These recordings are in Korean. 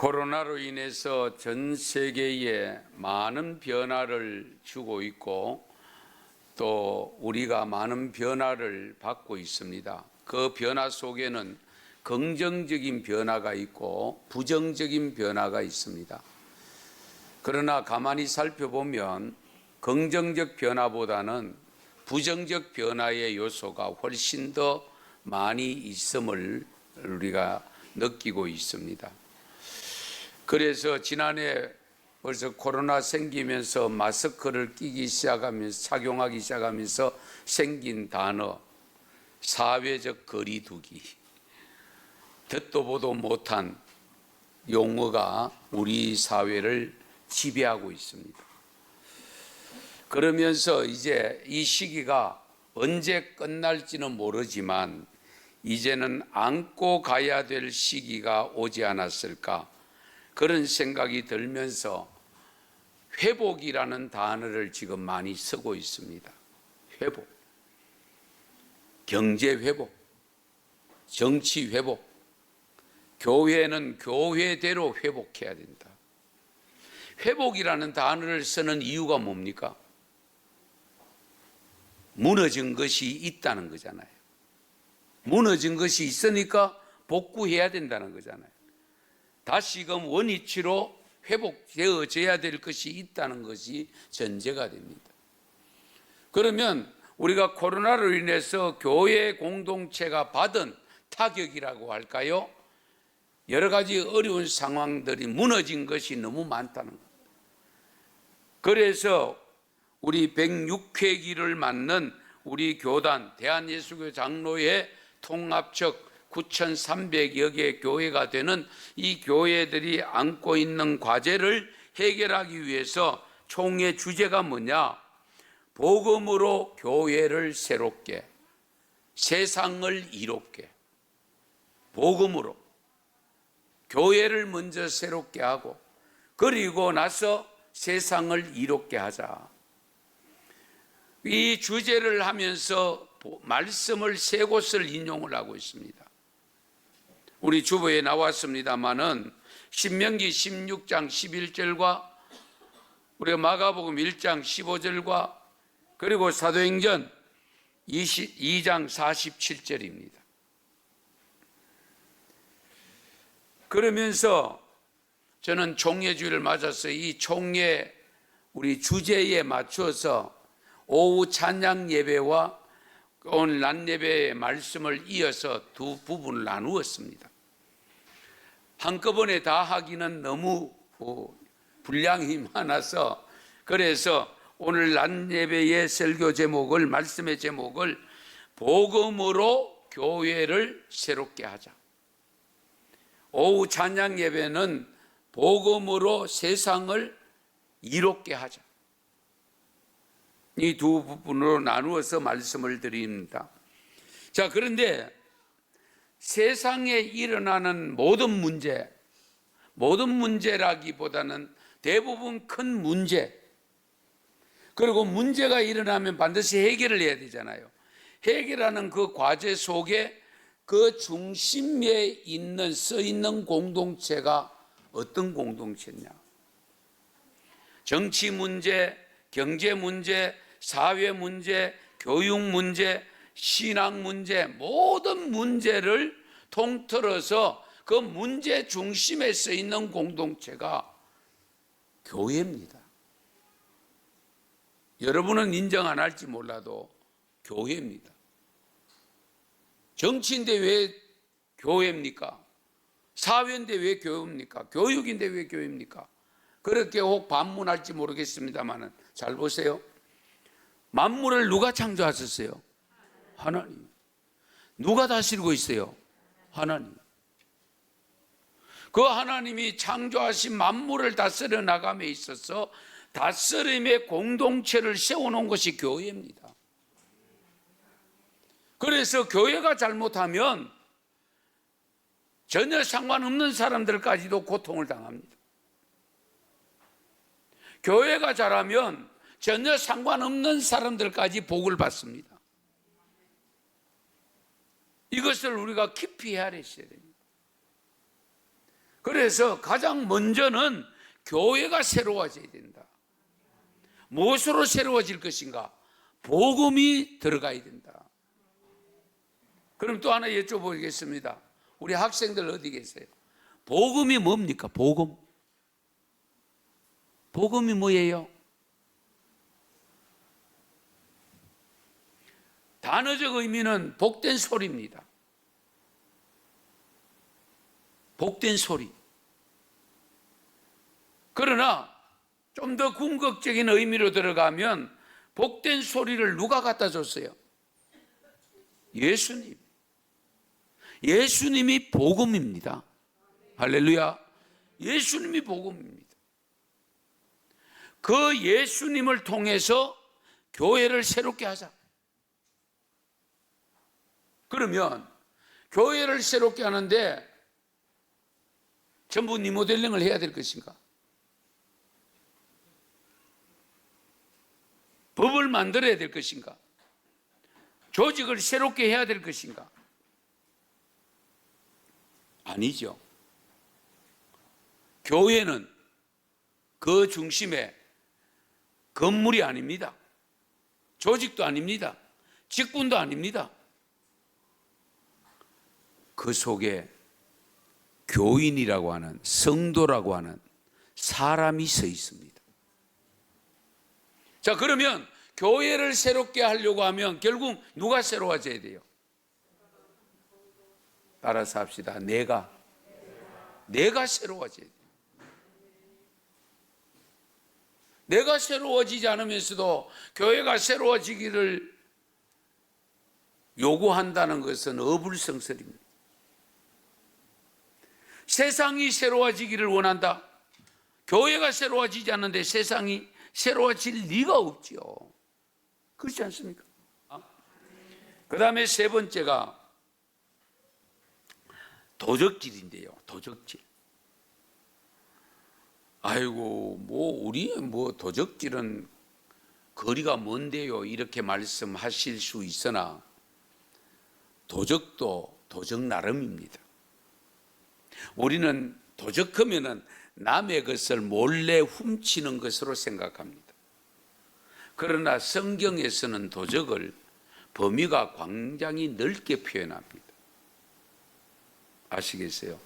코로나로 인해서 전 세계에 많은 변화를 주고 있고 또 우리가 많은 변화를 받고 있습니다. 그 변화 속에는 긍정적인 변화가 있고 부정적인 변화가 있습니다. 그러나 가만히 살펴보면 긍정적 변화보다는 부정적 변화의 요소가 훨씬 더 많이 있음을 우리가 느끼고 있습니다. 그래서 지난해 벌써 코로나 생기면서 마스크를 끼기 시작하면서 착용하기 시작하면서 생긴 단어 사회적 거리두기, 듣도 보도 못한 용어가 우리 사회를 지배하고 있습니다. 그러면서 이제 이 시기가 언제 끝날지는 모르지만 이제는 안고 가야 될 시기가 오지 않았을까 그런 생각이 들면서 회복이라는 단어를 지금 많이 쓰고 있습니다. 회복, 경제 회복, 정치 회복, 교회는 교회대로 회복해야 된다. 회복이라는 단어를 쓰는 이유가 뭡니까? 무너진 것이 있다는 거잖아요. 무너진 것이 있으니까 복구해야 된다는 거잖아요. 다시금 원위치로 회복되어져야 될 것이 있다는 것이 전제가 됩니다. 그러면 우리가 코로나로 인해서 교회 공동체가 받은 타격이라고 할까요? 여러 가지 어려운 상황들이 무너진 것이 너무 많다는 겁니다. 그래서 우리 106회기를 맞는 우리 교단 대한예수교 장로회 통합적 9,300여 개 교회가 되는 이 교회들이 안고 있는 과제를 해결하기 위해서 총회 주제가 뭐냐? 복음으로 교회를 새롭게, 세상을 이롭게. 복음으로 교회를 먼저 새롭게 하고 그리고 나서 세상을 이롭게 하자. 이 주제를 하면서 말씀을 세 곳을 인용을 하고 있습니다. 우리 주보에 나왔습니다마는 신명기 16장 11절과 우리가 마가복음 1장 15절과 그리고 사도행전 22장 47절입니다. 그러면서 저는 총회주의를 맞아서 이 총회 우리 주제에 맞춰서 오후 찬양 예배와 오늘 낮 예배의 말씀을 이어서 두 부분을 나누었습니다. 한꺼번에 다 하기는 너무 분량이 많아서 그래서 오늘 낮 예배의 설교 제목을 말씀의 제목을 복음으로 교회를 새롭게 하자. 오후 찬양 예배는 복음으로 세상을 이롭게 하자. 이 두 부분으로 나누어서 말씀을 드립니다. 자, 그런데 세상에 일어나는 모든 문제라기보다는 대부분 큰 문제, 그리고 문제가 일어나면 반드시 해결을 해야 되잖아요. 해결하는 그 과제 속에 그 중심에 써 있는 공동체가 어떤 공동체냐? 정치 문제, 경제 문제, 사회 문제, 교육 문제, 신앙 문제, 모든 문제를 통틀어서 그 문제 중심에 서 있는 공동체가 교회입니다. 여러분은 인정 안 할지 몰라도 교회입니다. 정치인데 왜 교회입니까? 사회인데 왜 교회입니까? 교육인데 왜 교회입니까? 그렇게 혹 반문할지 모르겠습니다만 잘 보세요. 만물을 누가 창조하셨어요? 하나님. 누가 다스리고 있어요? 하나님. 그 하나님이 창조하신 만물을 다스려 나감에 있어서 다스림의 공동체를 세워놓은 것이 교회입니다. 그래서 교회가 잘못하면 전혀 상관없는 사람들까지도 고통을 당합니다. 교회가 잘하면 전혀 상관없는 사람들까지 복을 받습니다. 이것을 우리가 깊이 헤아려야 됩니다. 그래서 가장 먼저는 교회가 새로워져야 된다. 무엇으로 새로워질 것인가? 복음이 들어가야 된다. 그럼 또 하나 여쭤보겠습니다. 우리 학생들 어디 계세요? 복음이 뭡니까? 복음. 복음이 뭐예요? 단어적 의미는 복된 소리입니다. 복된 소리. 그러나 좀 더 궁극적인 의미로 들어가면 복된 소리를 누가 갖다 줬어요? 예수님. 예수님이 복음입니다. 할렐루야. 예수님이 복음입니다. 그 예수님을 통해서 교회를 새롭게 하자. 그러면 교회를 새롭게 하는데 전부 리모델링을 해야 될 것인가? 법을 만들어야 될 것인가? 조직을 새롭게 해야 될 것인가? 아니죠. 교회는 그 중심에 건물이 아닙니다. 조직도 아닙니다. 직분도 아닙니다. 그 속에 교인이라고 하는, 성도라고 하는 사람이 서 있습니다. 자, 그러면 교회를 새롭게 하려고 하면 결국 누가 새로워져야 돼요? 따라서 합시다. 내가 새로워져야 돼요. 내가 새로워지지 않으면서도 교회가 새로워지기를 요구한다는 것은 어불성설입니다. 세상이 새로워지기를 원한다. 교회가 새로워지지 않는데 세상이 새로워질 리가 없지요. 그렇지 않습니까? 그 다음에 세 번째가 도적질인데요. 도적질. 아이고, 우리 도적질은 거리가 먼데요. 이렇게 말씀하실 수 있으나 도적도 도적 나름입니다. 우리는 도적하면은 남의 것을 몰래 훔치는 것으로 생각합니다. 그러나 성경에서는 도적을 범위가 굉장히 넓게 표현합니다. 아시겠어요?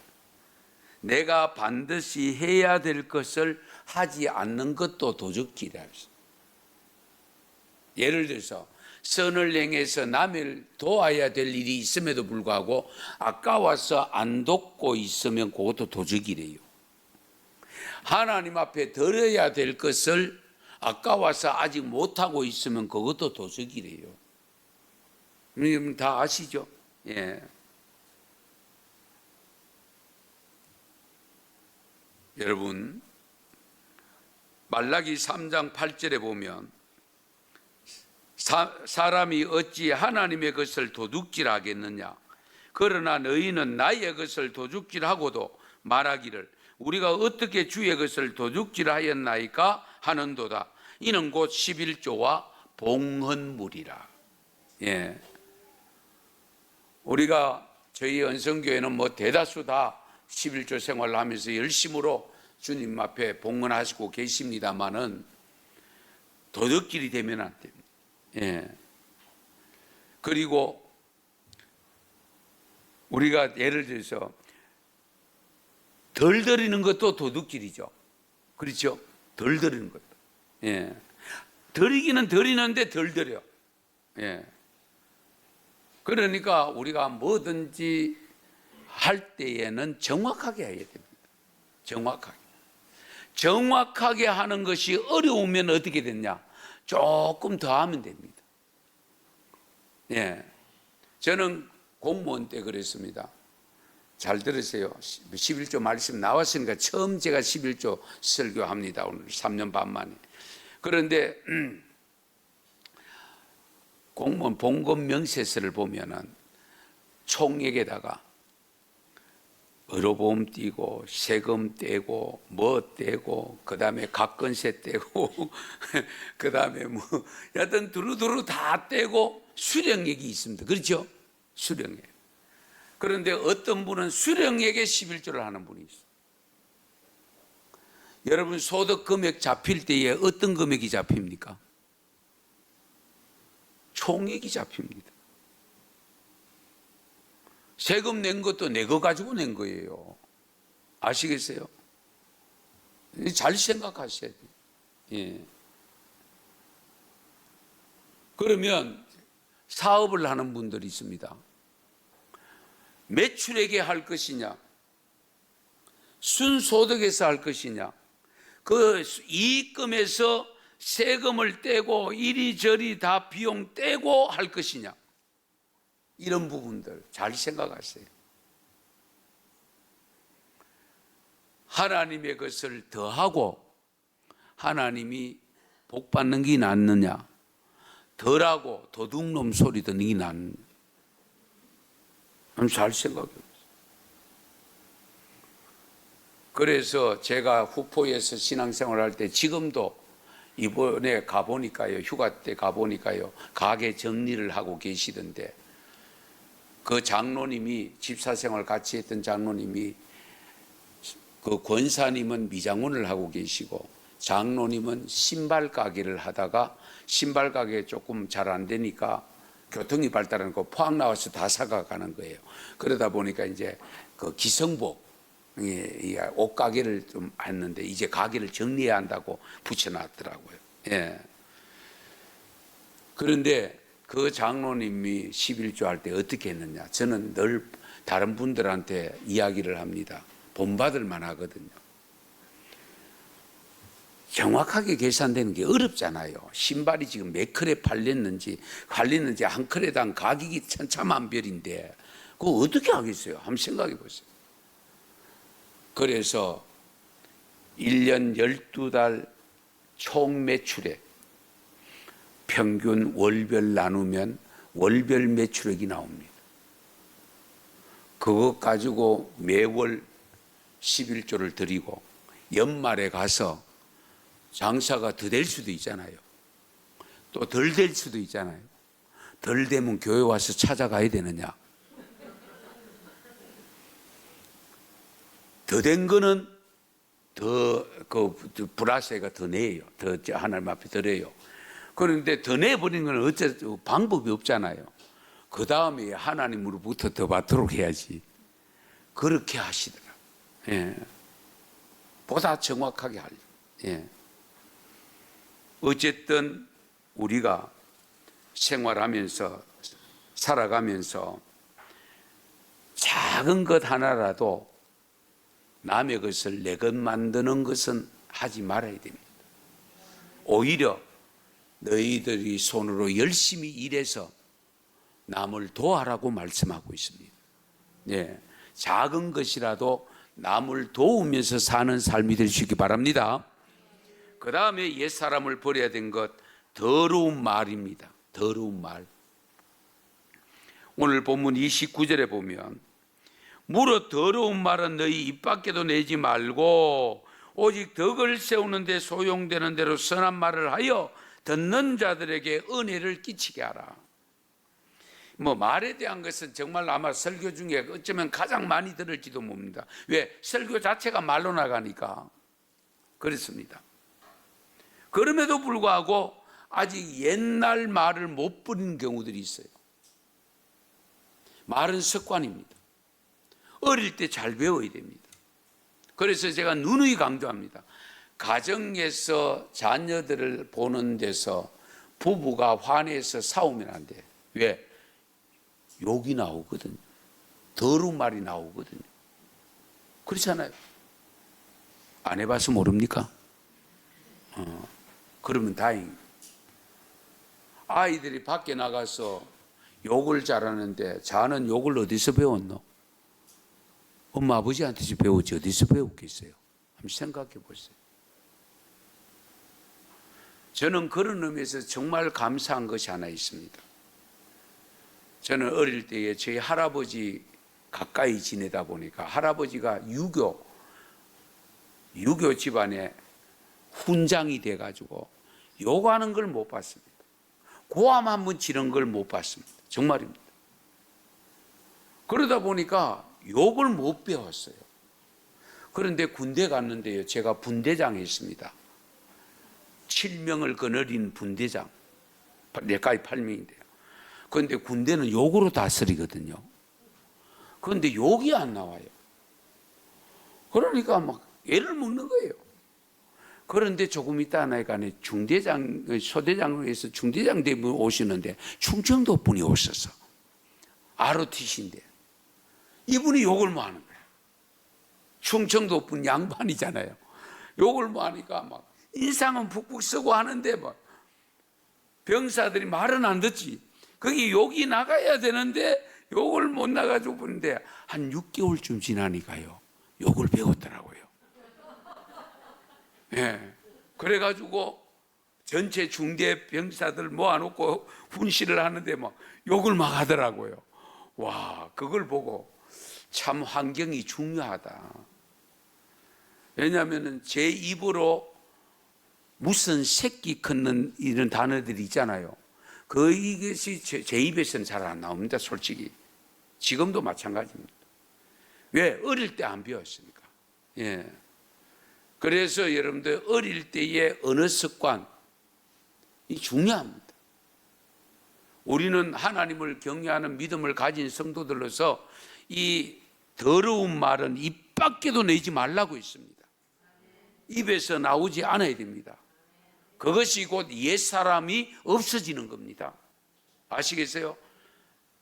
내가 반드시 해야 될 것을 하지 않는 것도 도적질이라. 예를 들어서 선을 행해서 남을 도와야 될 일이 있음에도 불구하고 아까워서 안 돕고 있으면 그것도 도적이래요. 하나님 앞에 드려야 될 것을 아까워서 아직 못하고 있으면 그것도 도적이래요. 여러분 다 아시죠? 예. 여러분, 말라기 3장 8절에 보면 사람이 어찌 하나님의 것을 도둑질하겠느냐? 그러나 너희는 나의 것을 도둑질하고도 말하기를 우리가 어떻게 주의 것을 도둑질하였나이까 하는도다. 이는 곧 11조와 봉헌물이라. 예. 우리가 저희 은성교회는 대다수 다 11조 생활을 하면서 열심으로 주님 앞에 봉헌하시고 계십니다마는 도둑질이 되면 안 됩니다. 예. 그리고 우리가 예를 들어서 덜 드리는 것도 도둑질이죠. 그렇죠? 덜 드리는 것도. 예. 드리기는 드리는데 덜 드려. 예. 그러니까 우리가 뭐든지 할 때에는 정확하게 해야 됩니다. 정확하게 하는 것이 어려우면 어떻게 되냐? 조금 더 하면 됩니다. 예. 저는 공무원 때 그랬습니다. 잘 들으세요. 11조 말씀 나왔으니까 처음 제가 11조 설교합니다. 오늘 3년 반 만에. 그런데 공무원 봉급 명세서를 보면은 총액에다가 의료보험 떼고 세금 떼고 뭐 떼고 그다음에 가건세 떼고 그다음에 여하튼 두루두루 다 떼고 수령액이 있습니다. 그렇죠? 수령액. 그런데 어떤 분은 수령액에 11조를 하는 분이 있어요. 여러분 소득 금액 잡힐 때에 어떤 금액이 잡힙니까? 총액이 잡힙니다. 세금 낸 것도 내 거 가지고 낸 거예요. 아시겠어요? 잘 생각하셔야 돼요. 예. 그러면 사업을 하는 분들이 있습니다. 매출액에 할 것이냐, 순소득에서 할 것이냐, 그 이익금에서 세금을 떼고 이리저리 다 비용 떼고 할 것이냐, 이런 부분들 잘 생각하세요. 하나님의 것을 더하고 하나님이 복 받는 게 낫느냐, 덜하고 도둑놈 소리 듣는 게 낫느냐, 잘 생각해 보세요. 그래서 제가 후포에서 신앙생활 할 때, 지금도 이번에 가보니까요, 휴가 때 가보니까요, 가게 정리를 하고 계시던데, 그 장로님이, 집사생활 같이 했던 장로님이, 그 권사님은 미장원을 하고 계시고 장로님은 신발 가게를 하다가 신발 가게 조금 잘 안 되니까 교통이 발달하는 거 포항 나와서 다 사가가는 거예요. 그러다 보니까 이제 그 기성복 옷 가게를 좀 했는데 이제 가게를 정리해야 한다고 붙여놨더라고요. 예. 그런데 그 장로님이 11조 할 때 어떻게 했느냐, 저는 늘 다른 분들한테 이야기를 합니다. 본받을 만하거든요. 정확하게 계산되는 게 어렵잖아요. 신발이 지금 몇 컬에 팔렸는지 한 컬에당 가격이 천차만별인데 그거 어떻게 하겠어요? 한번 생각해 보세요. 그래서 1년 12달 총 매출액 평균 월별 나누면 월별 매출액이 나옵니다. 그것 가지고 매월 11조를 드리고 연말에 가서 장사가 더 될 수도 있잖아요. 또 덜 될 수도 있잖아요. 덜 되면 교회 와서 찾아가야 되느냐. 더 된 거는 불화세가 더 내요. 더 하나님 앞에 드려요. 그런데 더 내버리는 건 어째 방법이 없잖아요. 그 다음에 하나님으로부터 더 받도록 해야지. 그렇게 하시더라. 예. 보다 정확하게 하려. 예. 어쨌든 우리가 생활하면서 살아가면서 작은 것 하나라도 남의 것을 내 것 만드는 것은 하지 말아야 됩니다. 오히려 너희들이 손으로 열심히 일해서 남을 도와라고 말씀하고 있습니다. 예. 작은 것이라도 남을 도우면서 사는 삶이 될 수 있기 바랍니다. 그 다음에 옛사람을 버려야 된 것, 더러운 말입니다. 더러운 말. 오늘 본문 29절에 보면 무릇 더러운 말은 너희 입 밖에도 내지 말고 오직 덕을 세우는 데 소용되는 대로 선한 말을 하여 듣는 자들에게 은혜를 끼치게 하라. 말에 대한 것은 정말 아마 설교 중에 어쩌면 가장 많이 들을지도 모릅니다. 왜? 설교 자체가 말로 나가니까 그렇습니다. 그럼에도 불구하고 아직 옛날 말을 못 버리는 경우들이 있어요. 말은 습관입니다. 어릴 때 잘 배워야 됩니다. 그래서 제가 누누이 강조합니다. 가정에서 자녀들을 보는 데서 부부가 화내서 싸우면 안 돼. 왜? 욕이 나오거든요. 더러운 말이 나오거든요. 그렇잖아요. 안 해봐서 모릅니까? 그러면 다행이에요. 아이들이 밖에 나가서 욕을 잘하는데 자는 욕을 어디서 배웠노? 엄마 아버지한테서 배웠지 어디서 배웠겠어요? 한번 생각해 보세요. 저는 그런 의미에서 정말 감사한 것이 하나 있습니다. 저는 어릴 때에 저희 할아버지 가까이 지내다 보니까 할아버지가 유교 집안에 훈장이 돼가지고 욕하는 걸 못 봤습니다. 고함 한번 지른 걸 못 봤습니다. 정말입니다. 그러다 보니까 욕을 못 배웠어요. 그런데 군대 갔는데요, 제가 분대장 했습니다. 7명을 거느린 분대장, 내까지 8명인데요. 그런데 군대는 욕으로 다스리거든요. 그런데 욕이 안 나와요. 그러니까 막 애를 먹는 거예요. 그런데 조금 있다 하니까 중대장, 소대장에서 중대장 대분 오시는데 충청도 분이 오셔서 ROTC인데 이분이 욕을 뭐 하는 거예요. 충청도 분 양반이잖아요. 욕을 뭐 하니까 막 인상은 푹푹 쓰고 하는데 뭐 병사들이 말은 안 듣지. 거기 욕이 나가야 되는데 욕을 못 나가지고 보는데 한 6개월쯤 지나니까요, 욕을 배웠더라고요. 예. 그래가지고 전체 중대 병사들 모아놓고 훈시를 하는데 막 욕을 막 하더라고요. 와, 그걸 보고 참 환경이 중요하다. 왜냐하면 제 입으로 무슨 새끼 컸는 이런 단어들이 있잖아요. 이것이 제 입에서는 잘 안 나옵니다, 솔직히. 지금도 마찬가지입니다. 왜? 어릴 때 안 배웠으니까. 예. 그래서 여러분들 어릴 때의 언어 습관이 중요합니다. 우리는 하나님을 경외하는 믿음을 가진 성도들로서 이 더러운 말은 입 밖에도 내지 말라고 했습니다. 입에서 나오지 않아야 됩니다. 그것이 곧 옛사람이 없어지는 겁니다. 아시겠어요?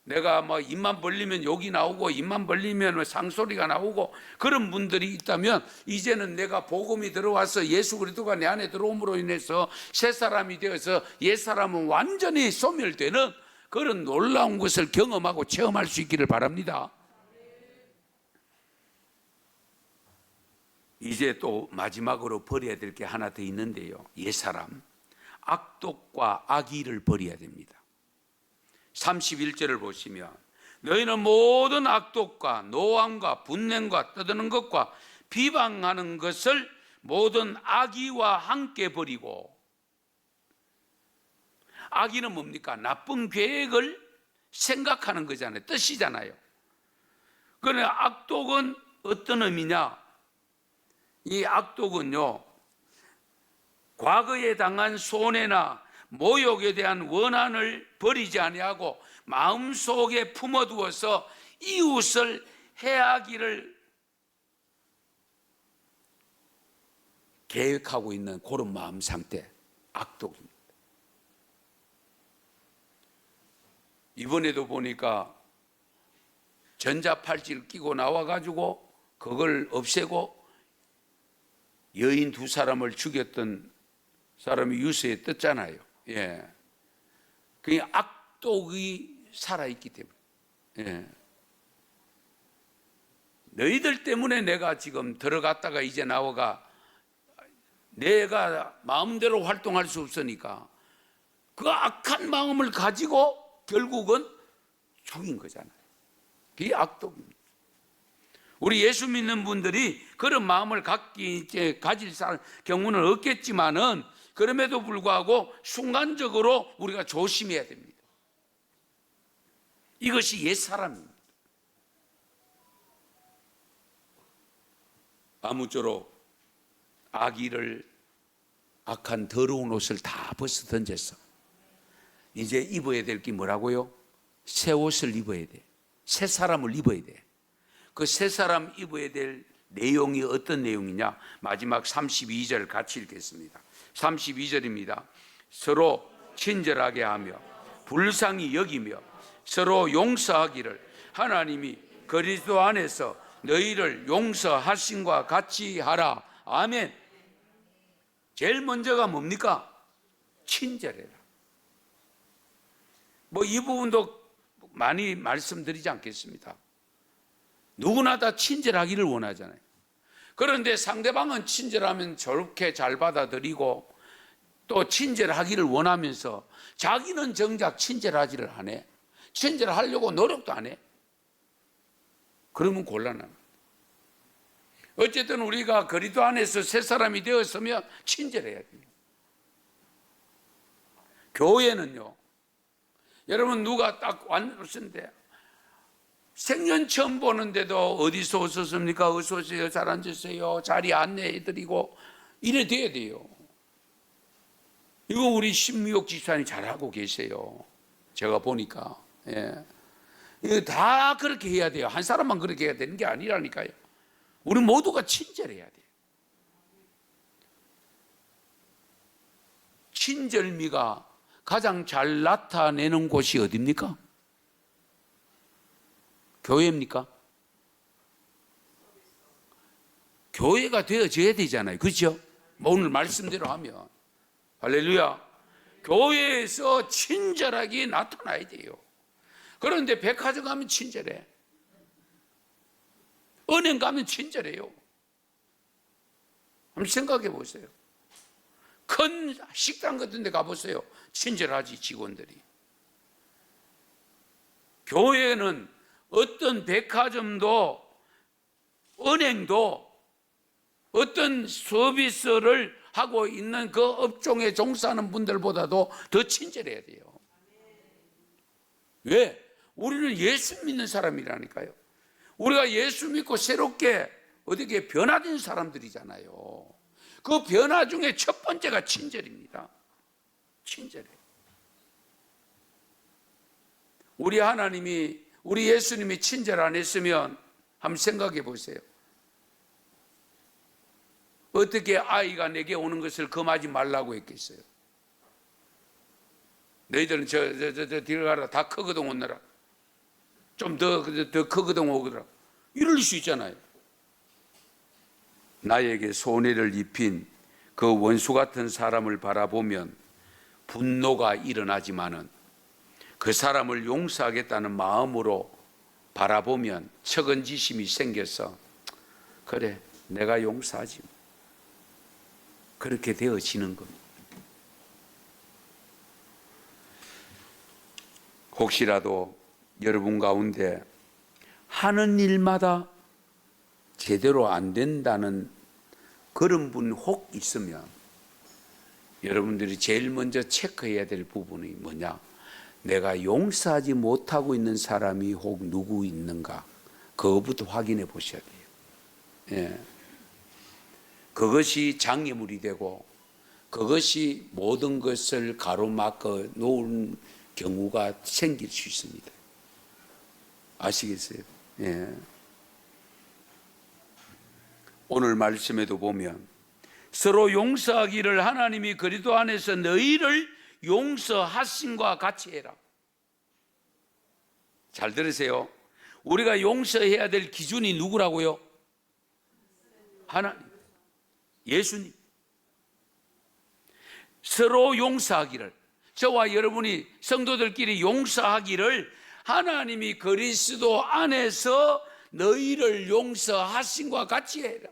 내가 뭐 입만 벌리면 욕이 나오고 입만 벌리면 상소리가 나오고 그런 분들이 있다면 이제는 내가 복음이 들어와서 예수 그리스도가 내 안에 들어옴으로 인해서 새 사람이 되어서 옛 사람은 완전히 소멸되는 그런 놀라운 것을 경험하고 체험할 수 있기를 바랍니다. 이제 또 마지막으로 버려야 될 게 하나 더 있는데요, 옛사람, 악독과 악의를 버려야 됩니다. 31절을 보시면 너희는 모든 악독과 노함과 분냄과 떠드는 것과 비방하는 것을 모든 악의와 함께 버리고, 악의는 뭡니까? 나쁜 계획을 생각하는 거잖아요. 뜻이잖아요. 그러나 악독은 어떤 의미냐? 이 악독은요, 과거에 당한 손해나 모욕에 대한 원한을 버리지 아니하고 마음속에 품어두어서 이웃을 해하기를 계획하고 있는 그런 마음 상태, 악독입니다. 이번에도 보니까 전자팔찌를 끼고 나와가지고 그걸 없애고 여인 2사람을 죽였던 사람이 뉴스에 떴잖아요. 예. 그 악독이 살아있기 때문에. 예. 너희들 때문에 내가 지금 들어갔다가 이제 나와가 내가 마음대로 활동할 수 없으니까 그 악한 마음을 가지고 결국은 죽인 거잖아요. 그게 악독입니다. 우리 예수 믿는 분들이 그런 마음을 가질 경우는 없겠지만은 그럼에도 불구하고 순간적으로 우리가 조심해야 됩니다. 이것이 옛사람입니다. 아무쪼록 악의를, 악한 더러운 옷을 다 벗어 던져서 이제 입어야 될 게 뭐라고요? 새 옷을 입어야 돼. 새 사람을 입어야 돼. 그 새 사람 입어야 될 내용이 어떤 내용이냐? 마지막 32절 같이 읽겠습니다. 32절입니다. 서로 친절하게 하며 불쌍히 여기며 서로 용서하기를 하나님이 그리스도 안에서 너희를 용서하신과 같이 하라. 아멘. 제일 먼저가 뭡니까? 친절해라. 뭐 이 부분도 많이 말씀드리지 않겠습니다. 누구나 다 친절하기를 원하잖아요. 그런데 상대방은 친절하면 저렇게 잘 받아들이고 또 친절하기를 원하면서 자기는 정작 친절하지를 않아. 친절하려고 노력도 안 해. 그러면 곤란합니다. 어쨌든 우리가 그리스도 안에서 새 사람이 되었으면 친절해야 됩니다. 교회는요, 여러분 누가 딱 왔는데 생년 처음 보는데도 어디서 오셨습니까? 어서 오세요. 잘 앉으세요. 자리 안내해드리고 이래 돼야 돼요. 이거 우리 신미옥 집사님 잘하고 계세요. 제가 보니까. 예. 이거 다 그렇게 해야 돼요. 한 사람만 그렇게 해야 되는 게 아니라니까요. 우리 모두가 친절해야 돼요. 친절미가 가장 잘 나타내는 곳이 어디입니까? 교회입니까? 교회가 되어져야 되잖아요. 그렇죠? 오늘 말씀대로 하면. 할렐루야. 교회에서 친절하게 나타나야 돼요. 그런데 백화점 가면 친절해. 은행 가면 친절해요. 한번 생각해 보세요. 큰 식당 같은 데 가보세요. 친절하지, 직원들이. 교회는 어떤 백화점도 은행도 어떤 서비스를 하고 있는 그 업종에 종사하는 분들보다도 더 친절해야 돼요. 왜? 우리는 예수 믿는 사람이라니까요. 우리가 예수 믿고 새롭게 어떻게 변화된 사람들이잖아요. 그 변화 중에 첫 번째가 친절입니다. 친절해. 우리 하나님이, 우리 예수님이 친절 안 했으면 한번 생각해 보세요. 어떻게 아이가 내게 오는 것을 금하지 말라고 했겠어요? 너희들은 저 뒤로 가라. 다 크거든 오느라. 좀 더 크거든 오거라. 이럴 수 있잖아요. 나에게 손해를 입힌 그 원수 같은 사람을 바라보면 분노가 일어나지만은 그 사람을 용서하겠다는 마음으로 바라보면 측은지심이 생겨서 그래, 내가 용서하지. 그렇게 되어지는 겁니다. 혹시라도 여러분 가운데 하는 일마다 제대로 안 된다는 그런 분 혹 있으면 여러분들이 제일 먼저 체크해야 될 부분이 뭐냐? 내가 용서하지 못하고 있는 사람이 혹 누구 있는가? 그것부터 확인해 보셔야 돼요. 예. 그것이 장애물이 되고 그것이 모든 것을 가로막아 놓은 경우가 생길 수 있습니다. 아시겠어요? 예. 오늘 말씀에도 보면 서로 용서하기를 하나님이 그리스도 안에서 너희를 용서하심과 같이 해라. 잘 들으세요. 우리가 용서해야 될 기준이 누구라고요? 하나님, 예수님. 서로 용서하기를, 저와 여러분이 성도들끼리 용서하기를 하나님이 그리스도 안에서 너희를 용서하심과 같이 해라.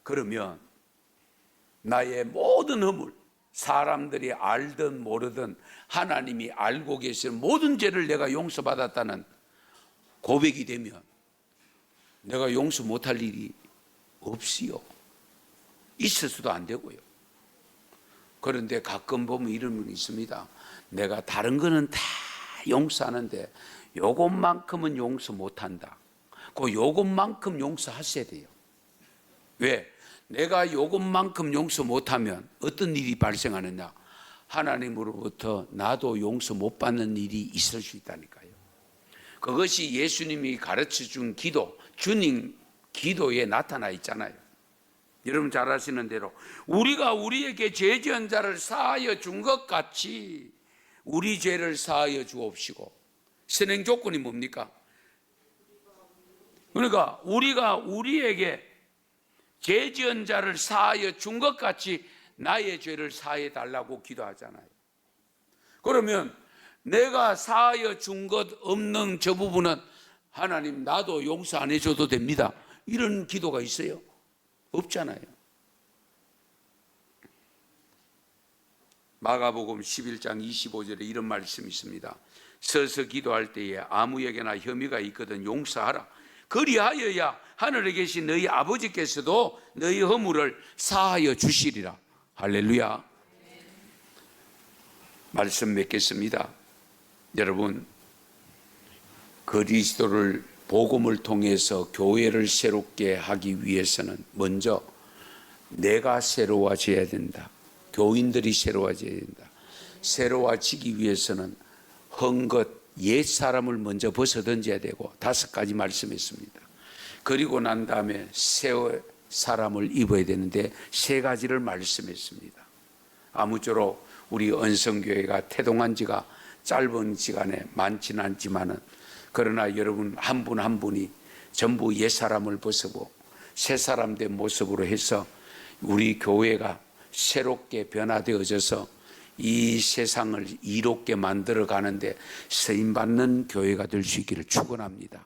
그러면 나의 모든 허물, 사람들이 알든 모르든 하나님이 알고 계시는 모든 죄를 내가 용서받았다는 고백이 되면 내가 용서 못할 일이 없이요. 있어서도 안 되고요. 그런데 가끔 보면 이런 분이 있습니다. 내가 다른 거는 다 용서하는데 요것만큼은 용서 못한다. 그 요것만큼 용서하셔야 돼요. 왜? 내가 요것만큼 용서 못하면 어떤 일이 발생하느냐? 하나님으로부터 나도 용서 못 받는 일이 있을 수 있다니까요. 그것이 예수님이 가르쳐준 기도, 주님 기도에 나타나 있잖아요. 여러분 잘 아시는 대로 우리가 우리에게 죄 지은 자를 사하여 준 것 같이 우리 죄를 사하여 주옵시고. 선행 조건이 뭡니까? 그러니까 우리가 우리에게 죄 지은 자를 사하여 준 것 같이 나의 죄를 사해 달라고 기도하잖아요. 그러면 내가 사하여 준 것 없는 저 부분은 하나님 나도 용서 안 해줘도 됩니다. 이런 기도가 있어요? 없잖아요. 마가복음 11장 25절에 이런 말씀이 있습니다. 서서 기도할 때에 아무에게나 혐의가 있거든 용서하라. 그리하여야 하늘에 계신 너희 아버지께서도 너희 허물을 사하여 주시리라. 할렐루야. 말씀 맺겠습니다. 여러분, 그리스도를 복음을 통해서 교회를 새롭게 하기 위해서는 먼저 내가 새로워져야 된다. 교인들이 새로워져야 된다. 새로워지기 위해서는 헝긋 옛 사람을 먼저 벗어던져야 되고 5가지 말씀했습니다. 그리고 난 다음에 새 사람을 입어야 되는데 3가지를 말씀했습니다. 아무쪼록 우리 언성교회가 태동한 지가 짧은 시간에 많지는 않지만은 그러나 여러분 한 분 한 분이 전부 옛 사람을 벗고 새 사람 된 모습으로 해서 우리 교회가 새롭게 변화되어져서 이 세상을 이롭게 만들어 가는데 쓰임받는 교회가 될 수 있기를 축원합니다.